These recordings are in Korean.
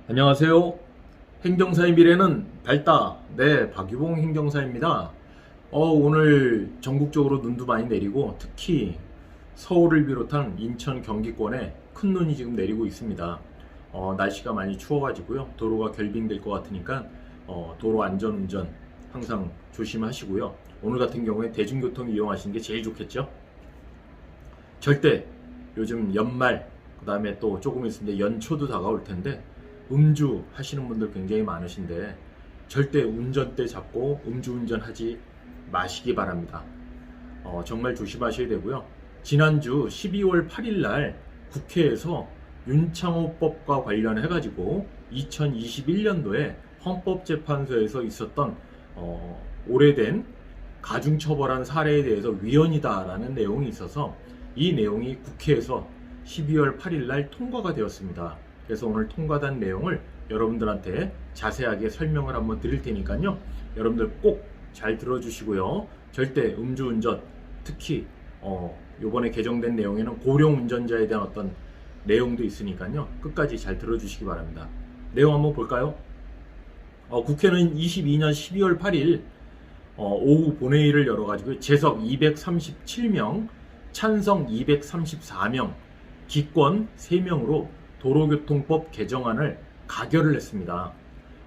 안녕하세요. 행정사의 미래는 밝다. 네, 박유봉 행정사입니다. 오늘 전국적으로 눈도 많이 내리고 특히 서울을 비롯한 인천, 경기권에 큰 눈이 지금 내리고 있습니다. 날씨가 많이 추워가지고요. 도로가 결빙될 것 같으니까 도로 안전운전 항상 조심하시고요. 오늘 같은 경우에 대중교통 이용하시는 게 제일 좋겠죠. 절대 요즘 연말, 그 다음에 또 조금 있으면 연초도 다가올 텐데 음주 하시는 분들 굉장히 많으신데 절대 운전대 잡고 음주운전하지 마시기 바랍니다. 정말 조심하셔야 되고요. 지난주 12월 8일 날 국회에서 윤창호법과 관련해 가지고 2021년도에 헌법재판소에서 있었던 오래된 가중처벌한 사례에 대해서 위헌이다라는 내용이 있어서 이 내용이 국회에서 12월 8일 날 통과가 되었습니다. 그래서 오늘 통과된 내용을 여러분들한테 자세하게 설명을 한번 드릴 테니까요. 여러분들 꼭 잘 들어주시고요. 절대 음주운전, 특히 요번에 개정된 내용에는 고령 운전자에 대한 어떤 내용도 있으니까요. 끝까지 잘 들어주시기 바랍니다. 내용 한번 볼까요? 국회는 22년 12월 8일 오후 본회의를 열어가지고 재석 237명, 찬성 234명, 기권 3명으로 도로교통법 개정안을 가결을 했습니다.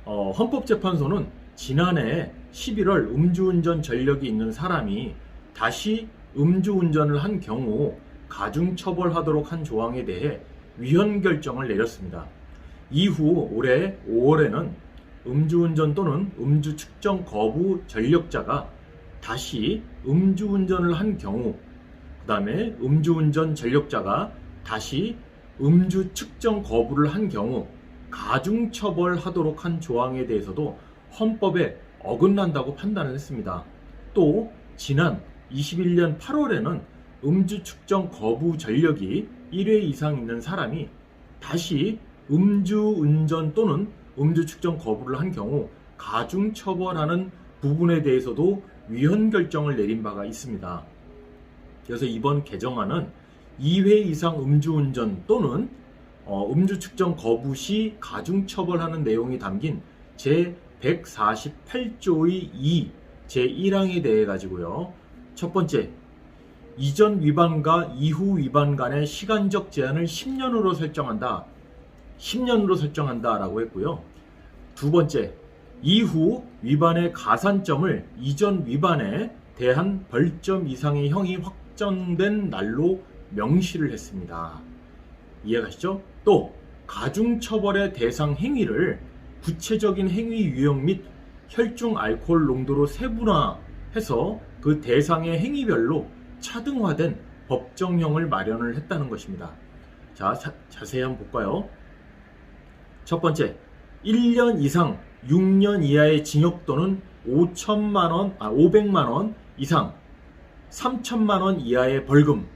헌법재판소는 지난해 11월 음주운전 전력이 있는 사람이 다시 음주운전을 한 경우 가중처벌하도록 한 조항에 대해 위헌 결정을 내렸습니다. 이후 올해 5월에는 음주운전 또는 음주 측정 거부 전력자가 다시 음주운전을 한 경우, 그 다음에 음주운전 전력자가 다시 음주 측정 거부를 한 경우 가중처벌하도록 한 조항에 대해서도 헌법에 어긋난다고 판단을 했습니다. 또 지난 21년 8월에는 음주 측정 거부 전력이 1회 이상 있는 사람이 다시 음주운전 또는 음주 측정 거부를 한 경우 가중처벌하는 부분에 대해서도 위헌 결정을 내린 바가 있습니다. 그래서 이번 개정안은 2회 이상 음주운전 또는 음주 측정 거부 시 가중처벌하는 내용이 담긴 제148조의 2 제1항에 대해 가지고요. 첫 번째, 이전 위반과 이후 위반 간의 시간적 제한을 10년으로 설정한다. 10년으로 설정한다라고 했고요. 두 번째, 이후 위반의 가산점을 이전 위반에 대한 벌점 이상의 형이 확정된 날로 명시를 했습니다. 이해가시죠? 또 가중처벌의 대상 행위를 구체적인 행위 유형 및 혈중 알코올 농도로 세분화해서 그 대상의 행위별로 차등화된 법정형을 마련을 했다는 것입니다. 자, 자세히 한번 볼까요? 첫 번째, 1년 이상 6년 이하의 징역 또는 500만 원 이상 3천만 원 이하의 벌금,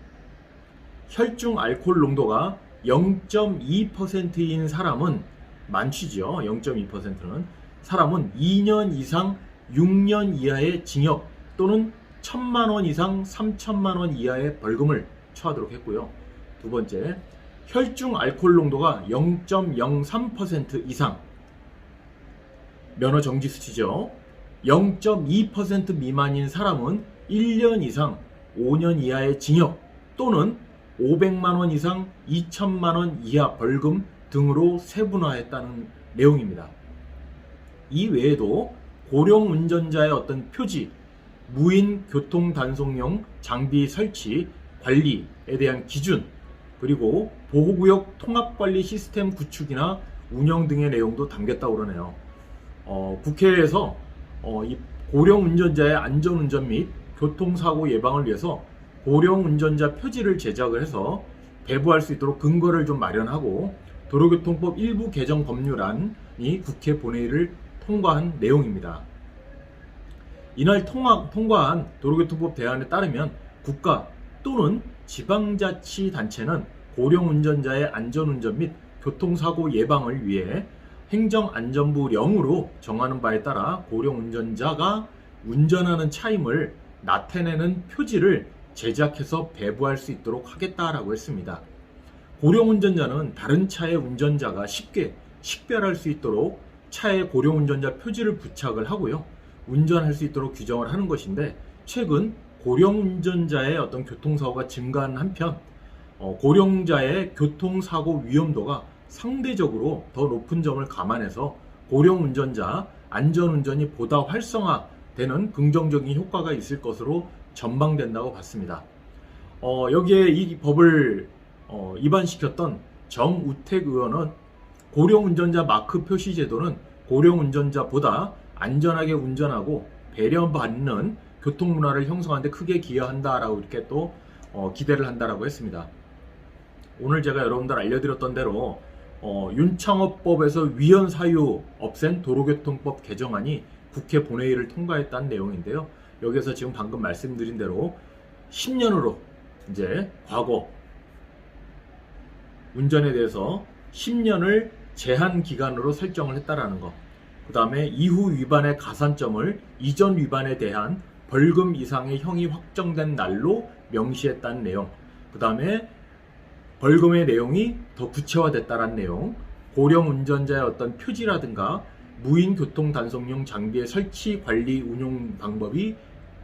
혈중 알코올 농도가 0.2%인 사람은 만취죠. 0.2%는 사람은 2년 이상 6년 이하의 징역 또는 1,000만 원 이상 3천만 원 이하의 벌금을 처하도록 했고요. 두 번째, 혈중 알코올 농도가 0.03% 이상, 면허 정지 수치죠. 0.2% 미만인 사람은 1년 이상 5년 이하의 징역 또는 500만 원 이상 2천만 원 이하 벌금 등으로 세분화했다는 내용입니다. 이 외에도 고령 운전자의 어떤 표지, 무인 교통 단속용 장비 설치, 관리에 대한 기준, 그리고 보호구역 통합관리 시스템 구축이나 운영 등의 내용도 담겼다고 그러네요. 국회에서 이 고령 운전자의 안전운전 및 교통사고 예방을 위해서 고령 운전자 표지를 제작을 해서 배부할 수 있도록 근거를 좀 마련하고 도로교통법 일부 개정 법률안이 국회 본회의를 통과한 내용입니다. 이날 통과한 도로교통법 대안에 따르면 국가 또는 지방자치단체는 고령 운전자의 안전운전 및 교통사고 예방을 위해 행정안전부령으로 정하는 바에 따라 고령 운전자가 운전하는 차임을 나타내는 표지를 제작해서 배부할 수 있도록 하겠다라고 했습니다. 고령 운전자는 다른 차의 운전자가 쉽게 식별할 수 있도록 차에 고령 운전자 표지를 부착을 하고요. 운전할 수 있도록 규정을 하는 것인데, 최근 고령 운전자의 어떤 교통사고가 증가하는 한편 고령자의 교통사고 위험도가 상대적으로 더 높은 점을 감안해서 고령 운전자 안전운전이 보다 활성화되는 긍정적인 효과가 있을 것으로 전망된다고 봤습니다. 여기에 이 법을 위반시켰던 정우택 의원은 고령 운전자 마크 표시 제도는 고령 운전자보다 안전하게 운전하고 배려받는 교통 문화를 형성하는 데 크게 기여한다라고 이렇게 또 기대를 한다라고 했습니다. 오늘 제가 여러분들 알려드렸던 대로 윤창호법에서 위헌 사유 없앤 도로교통법 개정안이 국회 본회의를 통과했다는 내용인데요. 여기서 지금 방금 말씀드린 대로 10년으로 이제 과거 운전에 대해서 10년을 제한 기간으로 설정을 했다라는 것. 그 다음에 이후 위반의 가산점을 이전 위반에 대한 벌금 이상의 형이 확정된 날로 명시했다는 내용. 그 다음에 벌금의 내용이 더 구체화됐다는 내용. 고령 운전자의 어떤 표지라든가 무인 교통 단속용 장비의 설치, 관리, 운용 방법이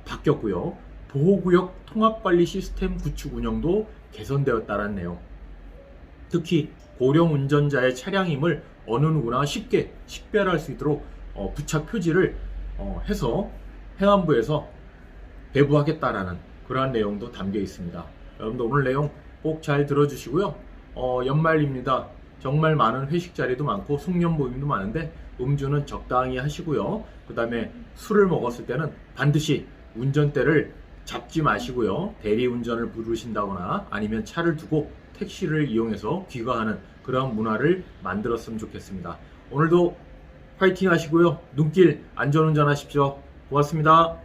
바뀌었고요. 보호구역 통합관리 시스템 구축 운영도 개선되었다는 내용. 특히 고령 운전자의 차량임을 어느 누구나 쉽게 식별할 수 있도록 부착 표지를 해서 행안부에서 배부하겠다라는 그러한 내용도 담겨 있습니다. 여러분들 오늘 내용 꼭 잘 들어주시고요. 연말입니다. 정말 많은 회식 자리도 많고 숙련 모임도 많은데 음주는 적당히 하시고요. 그 다음에 술을 먹었을 때는 반드시 운전대를 잡지 마시고요. 대리운전을 부르신다거나 아니면 차를 두고 택시를 이용해서 귀가하는 그런 문화를 만들었으면 좋겠습니다. 오늘도 파이팅 하시고요. 눈길 안전운전 하십시오. 고맙습니다.